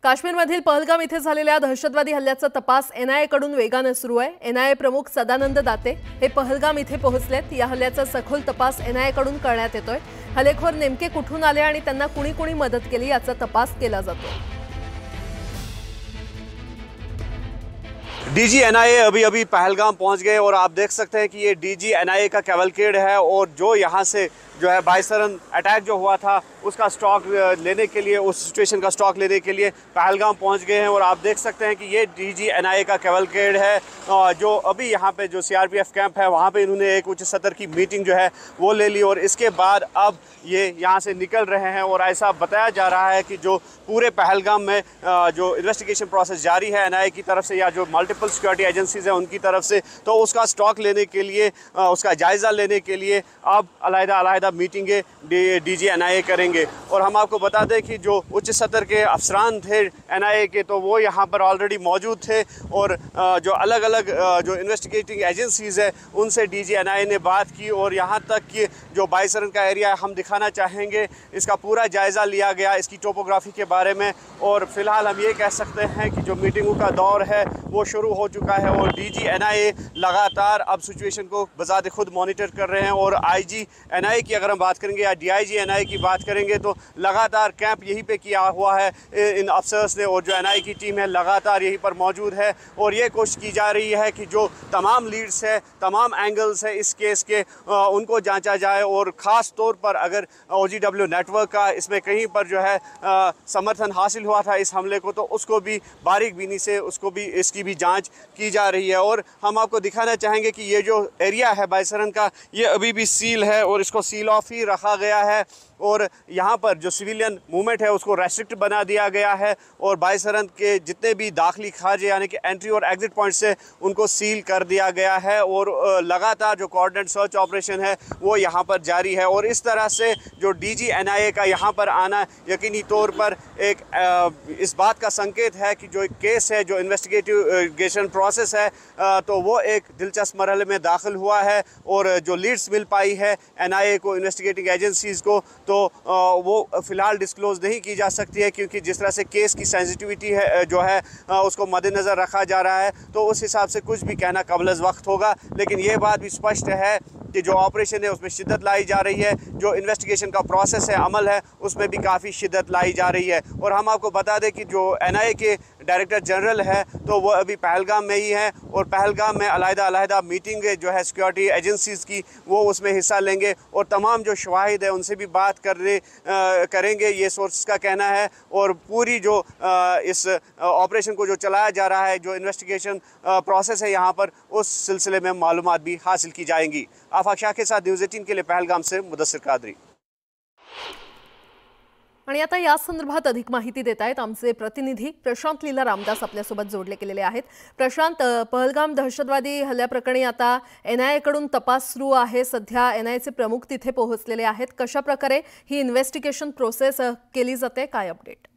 काश्मीरमधील पहलगाम इथे झालेल्या दहशतवादी हल्ल्याचा तपास एनआयए कडून वेगाने सुरू आहे। एनआयए प्रमुख सदानंद दाते हे पहलगाम इथे पोहोचलेत। या हल्ल्याचा सखोल तपास एनआयए कडून करण्यात येतोय। हल्लेखोर नेमके कुठून आले आणि त्यांना कुणी मदत केली याचा तपास केला जातो। डीजी एनआईए अभी पहलगाम पहुंच गए और आप देख सकते हैं कि ये डीजी एनआईए का कैवलकेड है और जो यहाँ से जो है बाइसरन अटैक जो हुआ था उसका स्टॉक लेने के लिए, उस सिचुएशन का स्टॉक लेने के लिए पहलगाम पहुंच गए हैं। और आप देख सकते हैं कि ये डीजी एनआईए का कैवलकेड है जो अभी यहाँ पे जो सीआरपीएफ कैंप है वहाँ पे इन्होंने एक उच्च सतर की मीटिंग जो है वो ले ली और इसके बाद अब ये यहाँ से निकल रहे हैं। और ऐसा बताया जा रहा है कि जो पूरे पहलगाम में जो इन्वेस्टिगेशन प्रोसेस जारी है एनआईए की तरफ से या जो मल्टीपल सिक्योरिटी एजेंसीज हैं उनकी तरफ से, तो उसका स्टॉक लेने के लिए, उसका जायज़ा लेने के लिए अब अलग-अलग मीटिंगें डीजी एनआईए करेंगे। और हम आपको बता दें कि जो उच्च सतर के अफसरान थे एनआईए के, तो वो यहाँ पर ऑलरेडी मौजूद थे और जो अलग अलग जो इन्वेस्टिगेटिंग एजेंसीज़ है उनसे डीजी एनआईए ने बात की। और यहाँ तक कि जो बाइसरन का एरिया हम दिखाना चाहेंगे, इसका पूरा जायज़ा लिया गया इसकी टोपोग्राफी के बारे में। और फिलहाल हम ये कह सकते हैं कि जो मीटिंगों का दौर है वो शुरू हो चुका है और डीजी एनआईए लगातार अब सिचुएशन को बजाते खुद मॉनिटर कर रहे हैं। और आईजी एनआईए की अगर हम बात करेंगे या डीआईजी एनआईए की बात करेंगे तो लगातार कैंप यहीं पे किया हुआ है इन अफसर्स ने और जो एनआईए की टीम है लगातार यहीं पर मौजूद है। और ये कोशिश की जा रही है कि जो तमाम लीड्स है, तमाम एंगल्स है इस केस के, उनको जांचा जाए। और ख़ास तौर पर अगर OGW नेटवर्क का इसमें कहीं पर जो है समर्थन हासिल हुआ था इस हमले को, तो उसको भी बारीक बीनी से उसको भी इसकी भी जांच की जा रही है। और हम आपको दिखाना चाहेंगे कि ये जो एरिया है बाइसरन का, ये अभी भी सील है और इसको सील ऑफ ही रखा गया है। और यहाँ पर जो सिविलियन मूवमेंट है उसको रेस्ट्रिक्ट बना दिया गया है और बाइसरन के जितने भी दाखिली खारजे यानी कि एंट्री और एग्जिट पॉइंट्स है उनको सील कर दिया गया है। और लगातार जो कोऑर्डिनेट सर्च ऑपरेशन है वो यहाँ पर जारी है। और इस तरह से जो डीजी एनआईए का यहाँ पर आना यकीनी तौर पर एक इस बात का संकेत है कि जो एक केस है, जो इन्वेस्टिगेशन प्रोसेस है, तो वो एक दिलचस्प मरहले में दाखिल हुआ है। और जो लीड्स मिल पाई है एनआईए को, इन्वेस्टिगेटिंग एजेंसीज़ को, तो वो फ़िलहाल डिस्क्लोज़ नहीं की जा सकती है क्योंकि जिस तरह से केस की सेंसिटिविटी है जो है उसको मद्देनज़र रखा जा रहा है, तो उस हिसाब से कुछ भी कहना क़ब्ल वक्त होगा। लेकिन ये बात भी स्पष्ट है कि जो ऑपरेशन है उसमें शिद्दत लाई जा रही है, जो इन्वेस्टिगेशन का प्रोसेस है, अमल है, उसमें भी काफ़ी शिद्दत लाई जा रही है। और हम आपको बता दें कि जो एनआईए के डायरेक्टर जनरल है तो वो अभी पहलगाम में ही है और पहलगाम में अलग-अलग मीटिंग जो है सिक्योरिटी एजेंसीज़ की वो उसमें हिस्सा लेंगे और तमाम जो शवाहिद है उनसे भी बात करेंगे, ये सोर्स का कहना है। और पूरी जो इस ऑपरेशन को जो चलाया जा रहा है, जो इन्वेस्टिगेशन प्रोसेस है यहाँ पर, उस सिलसिले में मालूमात भी हासिल की जाएंगी। आफाक शाह के साथ न्यूज़ 18 के लिए पहलगाम से मुदस्सिर कादरी। आणि आता या संदर्भात अधिक माहिती देत आहेत आमचे प्रतिनिधी प्रशांत लीला रामदास आपल्यासोबत जोडले गेलेले आहेत। प्रशांत, पहलगाम दहशतवादी हल्ल्याप्रकरणी आता एनआयए कडून तपास सुरू आहे। सध्या एनआयएचे प्रमुख तिथे पोहोचलेले आहेत। कशा प्रकारे ही इन्व्हेस्टिगेशन प्रोसेस केली जाते, काय अपडेट?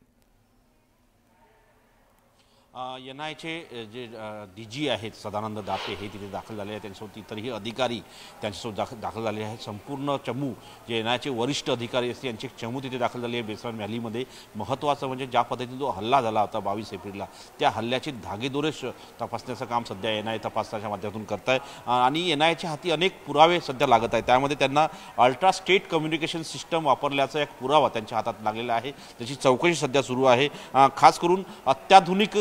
एनआयएचे जे डीजी आहेत सदानंद दाते हे तिथे दाखल झाले आहेत, त्यांच्यासोबत इतरही अधिकारी त्यांच्यासोबत दाखल झाले आहेत। संपूर्ण चमू जे एनआयएचे वरिष्ठ अधिकारी असतील यांची चमू तिथे दाखल झाली आहे बेसरन व्हॅलीमध्ये। महत्त्वाचं म्हणजे ज्या पद्धतीने जो हल्ला झाला होता 22 एप्रिलला, त्या हल्ल्याचे धागेदोरे तपासण्याचं काम सध्या एनआयए तपासण्याच्या माध्यमातून करत आहे आणि एनआयएच्या हाती अनेक पुरावे सध्या लागत आहेत। त्यामध्ये त्यांना अल्ट्रा स्टेट कम्युनिकेशन सिस्टम वापरल्याचा एक पुरावा त्यांच्या हातात लागलेला आहे, त्याची चौकशी सध्या सुरू आहे। खास करून अत्याधुनिक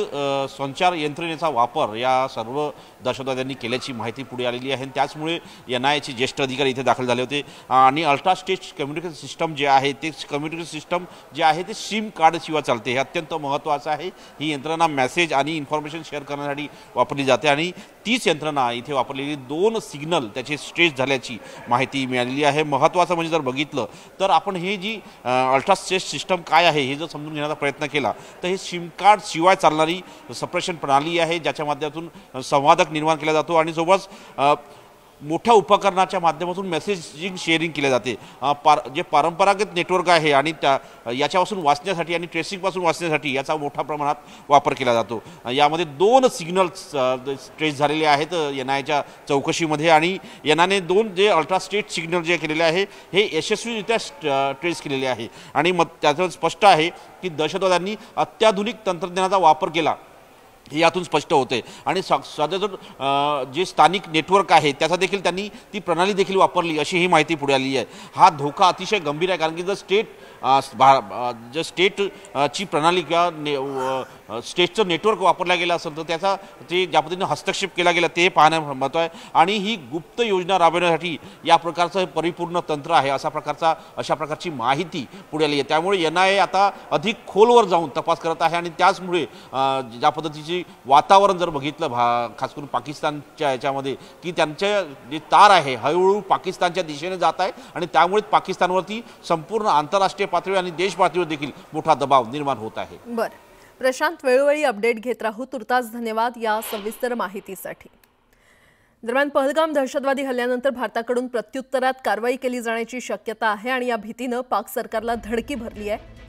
संचार यंत्रणेचा वापर या सर्व दहशतवाद्यांनी केल्याची माहिती पुढे आलेली आहे। त्याचमुळे एनआयएचे ज्येष्ठ अधिकारी इथे दाखल झाले होते आणि अल्ट्रा स्टेट कम्युनिकेशन सिस्टम जे आहे ते कम्युनिकेशन सिस्टम जे आहे ते सिम कार्ड शिवाय चालते। हे अत्यंत महत्त्वाचं आहे। ही यंत्रणा मेसेज आणि इन्फॉर्मेशन शेअर करण्यासाठी वापरली जाते आणि तीच यंत्रणा इथे वापरलेली 2 सिग्नल त्याचे स्ट्रेच झाल्याची माहिती मिळालेली आहे। महत्त्वाचं म्हणजे जर बघितलं तर आपण हे जी अल्ट्रा स्टेट सिस्टम काय आहे हे जर समजून घेण्याचा प्रयत्न केला तर हे सिम कार्ड शिवाय चालणारी सप्रेशन प्रणाली आहे, ज्याच्या माध्यमातून संवादक निर्माण केला जातो आणि सोबत मोठ्या उपकरणाच्या माध्यमातून मेसेजिंग शेअरिंग केले जाते। जे परंपरागत नेटवर्क आहे आणि याच्यापासून वाचण्यासाठी आणि ट्रेसिंगपासून वाचण्यासाठी याचा मोठ्या प्रमाणात वापर केला जातो। यामध्ये 2 सिग्नल्स ट्रेस झालेले आहेत एनआयच्या चौकशीमध्ये आणि एनआयने 2 जे अल्ट्रा स्टेट सिग्नल जे केलेले आहे हे यशस्वीरित्या ट्रेस केलेले आहे आणि मग त्याचं स्पष्ट आहे की दहशतवाद्यांनी अत्याधुनिक तंत्रज्ञानाचा वापर केला हे यातून स्पष्ट होते आणि साधारण जे स्थानिक नेटवर्क आहे त्याचा देखील त्यांनी ती प्रणाली देखील वापरली अशी ही माहिती पुढे आली आहे। हा धोका अतिशय गंभीर आहे कारण की जर स्टेटची प्रणाली किंवा स्टेटचं नेटवर्क वापरलं गेलं असेल तर त्याचा ते ज्या पद्धतीने हस्तक्षेप केला गेला ते पाहणं महत्त्व आहे आणि ही गुप्त योजना राबवण्यासाठी या प्रकारचं परिपूर्ण तंत्र आहे अशा प्रकारची माहिती पुढे आली आहे। त्यामुळे एनआयए आता अधिक खोलवर जाऊन तपास करत आहे आणि त्याचमुळे ज्या पद्धतीची वातावरण जर बघितलं खास करून पाकिस्तानच्या याच्यामध्ये की त्यांचे जे तार आहे हळूहळू पाकिस्तानच्या दिशेने जात आहे आणि त्यामुळे पाकिस्तानवरती संपूर्ण आंतरराष्ट्रीय पातळीवर आणि देश पातळीवर देखील मोठा दबाव निर्माण होत आहे। बरं प्रशांत, वेळोवेळी अपडेट घेत राहू, तुर्तास धन्यवाद या सविस्तर माहितीसाठी। दरम्यान पहलगाम दहशतवादी हल्ल्यानंतर भारताकडून प्रत्युत्तरात कारवाई केली जाण्याची शक्यता आहे आणि या भीतीनं पाक सरकारला धडकी भरली आहे।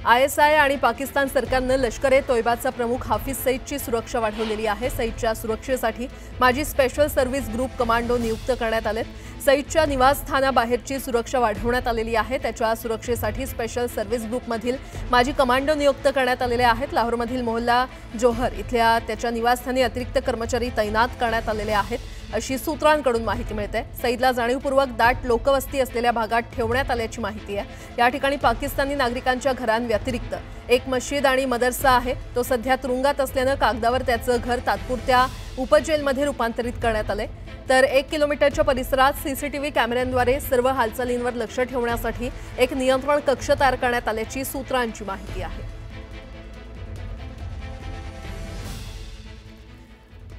ISI आणि पाकिस्तान सरकारनं लष्कर-ए-तोयबाचा प्रमुख हाफिज सईदची सुरक्षा वाढवलेली आहे। सईदच्या सुरक्षेसाठी माजी स्पेशल सर्व्हिस ग्रुप कमांडो नियुक्त करण्यात आलेत। सईदच्या निवासस्थानाबाहेरची सुरक्षा वाढवण्यात आलेली आहे। त्याच्या सुरक्षेसाठी स्पेशल सर्व्हिस ग्रुपमधील माजी कमांडो नियुक्त करण्यात आलेले आहेत। लाहोरमधील मोहल्ला जोहर इथल्या त्याच्या निवासस्थानी अतिरिक्त कर्मचारी तैनात करण्यात आलेले आहेत अशी सूत्रांकडून माहिती मिळते। सईदला जाणीवपूर्वक दाट लोकवस्ती असलेल्या भागात ठेवण्यात आल्याची माहिती आहे। या ठिकाणी पाकिस्तानी नागरिकांच्या घरांव्यतिरिक्त एक मस्जिद आणि मदरसा आहे। तो सध्या तुरुंगात असल्यानं कागदावर त्याचं घर तात्पुरत्या उपजेलमध्ये रूपांतरित करण्यात आले। तर 1 किलोमीटरच्या परिसरात CCTV कॅमेऱ्यांद्वारे सर्व हालचालींवर लक्ष ठेवण्यासाठी एक नियंत्रण कक्ष तयार करण्यात आल्याची सूत्रांची माहिती आहे।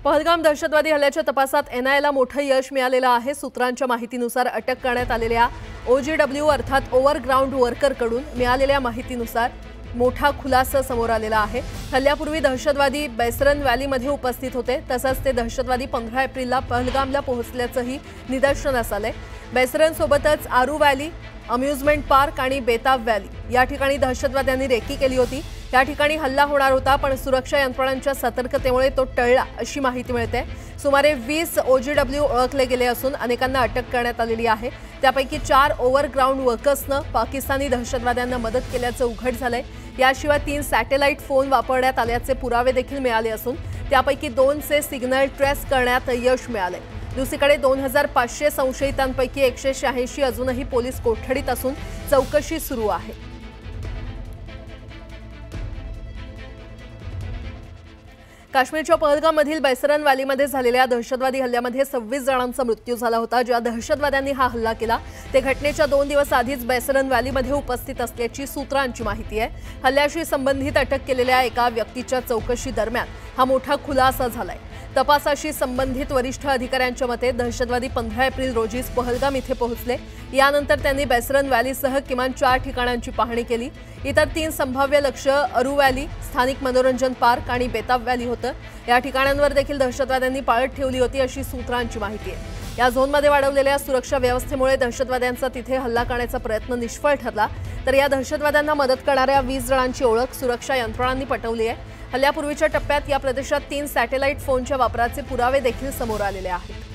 पहलगाम दहशतवादी हल्ल्याच्या तपासात NIAला मोठं यश मिळालेलं आहे। सूत्रांच्या माहितीनुसार अटक करण्यात आलेल्या OGW अर्थात ओव्हरग्राऊंड वर्करकडून मिळालेल्या माहितीनुसार मोठा खुलासा समोर आलेला आहे। हल्ल्यापूर्वी दहशतवादी बैसरन व्हॅलीमध्ये उपस्थित होते। तसंच ते दहशतवादी 15 एप्रिलला पहलगामला पोहोचल्याचंही निदर्शनास आलंय। बैसरन सोबतच आरू व्हॅली, अम्युजमेंट पार्क आणि बेताब व्हॅली या ठिकाणी दहशतवाद्यांनी रेकी केली होती। या ठिकाणी हल्ला होणार होता पण सुरक्षा यंत्रणांच्या सतर्कतेमुळे तो टळला अशी माहिती मिळते। सुमारे 20 OGW ओळखले गेले असून अनेकांना अटक करण्यात आलेली आहे। त्यापैकी 4 ओव्हरग्राऊंड वर्कर्सनं पाकिस्तानी दहशतवाद्यांना मदत केल्याचं उघड झालंय। याशिवाय 3 सॅटेलाइट फोन वापरण्यात आल्याचे पुरावे देखील मिळाले असून त्यापैकी 2चे सिग्नल ट्रेस करण्यात यश मिळाले। दुसरीकडे 2500 संशयितांपैकी 186 अजूनही पोलीस कोठडीत असून चौकशी सुरू आहे। काश्मीरच्या पहलगाममधील बैसरन व्हॅलीमध्ये झालेल्या दहशतवादी हल्ल्यामध्ये 26 जणांचा मृत्यू झाला होता। ज्या दहशतवाद्यांनी हा हल्ला केला ते घटनेच्या 2 दिवस आधीच बैसरन व्हॅलीमध्ये उपस्थित असल्याची सूत्रांची माहिती आहे। हल्ल्याशी संबंधित अटक केलेल्या एका व्यक्तीच्या चौकशी दरम्यान हा मोठा खुलासा झालाय। तपासाशी संबंधित वरिष्ठ अधिकाऱ्यांच्या मते दहशतवादी 15 एप्रिल रोजी पहलगाम इथे पोहोचले। यानंतर त्यांनी बैसरन व्हॅलीसह किमान 4 ठिकाणांची पाहणी केली। इतर 3 संभाव्य लक्ष अरू व्हॅली, स्थानिक मनोरंजन पार्क आणि बेताब व्हॅली होतं। या ठिकाणांवर देखील दहशतवाद्यांनी पाळत ठेवली होती अशी सूत्रांची माहिती आहे। या झोनमध्ये वाढवलेल्या सुरक्षा व्यवस्थेमुळे दहशतवाद्यांचा तिथे हल्ला करण्याचा प्रयत्न निष्फळ ठरला। तर या दहशतवाद्यांना मदत करणाऱ्या 20 जणांची ओळख सुरक्षा यंत्रणांनी पटवली आहे। हल्ल्यापूर्वीच्या टप्प्यात या प्रदेशात 3 सॅटेलाइट फोनच्या वापराचे पुरावे देखील समोर आलेले आहेत।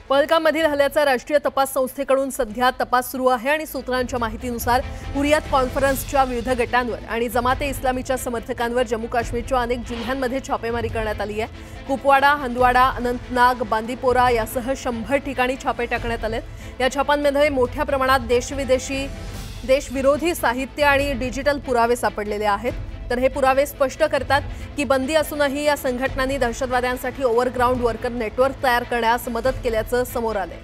पहलगाममधील हल्ल्याचा राष्ट्रीय तपास संस्थेकडून सध्या तपास सुरू आहे आणि सूत्रांच्या माहितीनुसार हुरियत कॉन्फरन्सच्या विविध गटांवर आणि जमाते इस्लामीच्या समर्थकांवर जम्मू काश्मीरच्या अनेक जिल्ह्यांमध्ये छापेमारी करण्यात आली आहे। कुपवाडा, हंदवाडा, अनंतनाग, बांदीपोरा यासह 100 ठिकाणी छापे टाकण्यात आलेत। या छापांमध्ये मोठ्या प्रमाणात देशविरोधी साहित्य आणि डिजिटल पुरावे सापडलेले आहेत। तर हे पुरावे स्पष्ट करतात की बंदी असूनही या संघटनांनी दहशतवाद्यांसाठी ओव्हरग्राऊंड वर्कर नेटवर्क तयार करण्यास मदत केल्याचं समोर आलंय।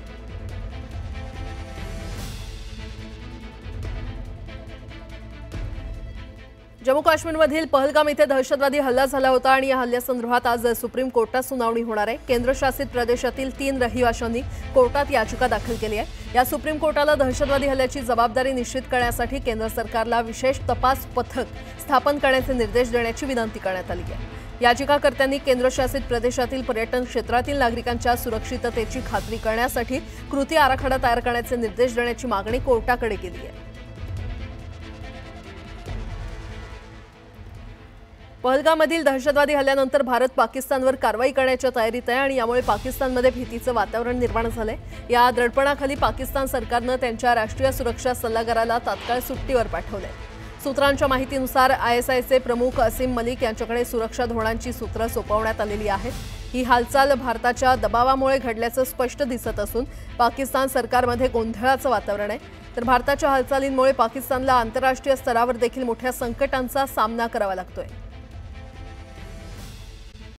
जम्मू काश्मीरमधील पहलगाम इथे दहशतवादी हल्ला झाला होता आणि या हल्ल्यासंदर्भात आज सुप्रीम कोर्टात सुनावणी होणार आहे। केंद्रशासित प्रदेशातील 3 रहिवाशांनी कोर्टात याचिका दाखल केली आहे। या सुप्रीम कोर्टाला दहशतवादी हल्ल्याची जबाबदारी निश्चित करण्यासाठी केंद्र सरकारला विशेष तपास पथक स्थापन करण्याचे निर्देश देण्याची विनंती करण्यात आली आहे। याचिकाकर्त्यांनी केंद्रशासित प्रदेशातील पर्यटन क्षेत्रातील नागरिकांच्या सुरक्षिततेची खात्री करण्यासाठी कृती आराखडा तयार करण्याचे निर्देश देण्याची मागणी कोर्टाकडे केली आहे। पहलगाममधील दहशतवादी हल्ल्यानंतर भारत पाकिस्तानवर कारवाई करण्याच्या तयारीत आहे आणि यामुळे पाकिस्तानमध्ये भीतीचं वातावरण निर्माण झालंय। या दडपणाखाली पाकिस्तान सरकारनं त्यांच्या राष्ट्रीय सुरक्षा सल्लागाराला तात्काळ सुट्टीवर पाठवलंय। सूत्रांच्या माहितीनुसार ISIचे प्रमुख असीम मलिक यांच्याकडे सुरक्षा धोरणांची सूत्र सोपवण्यात आलेली आहेत। ही हालचाल भारताच्या दबावामुळे घडल्याचं स्पष्ट दिसत असून पाकिस्तान सरकारमध्ये गोंधळाचं वातावरण आहे। तर भारताच्या हालचालींमुळे पाकिस्तानला आंतरराष्ट्रीय स्तरावर देखील मोठ्या संकटांचा सामना करावा लागतोय।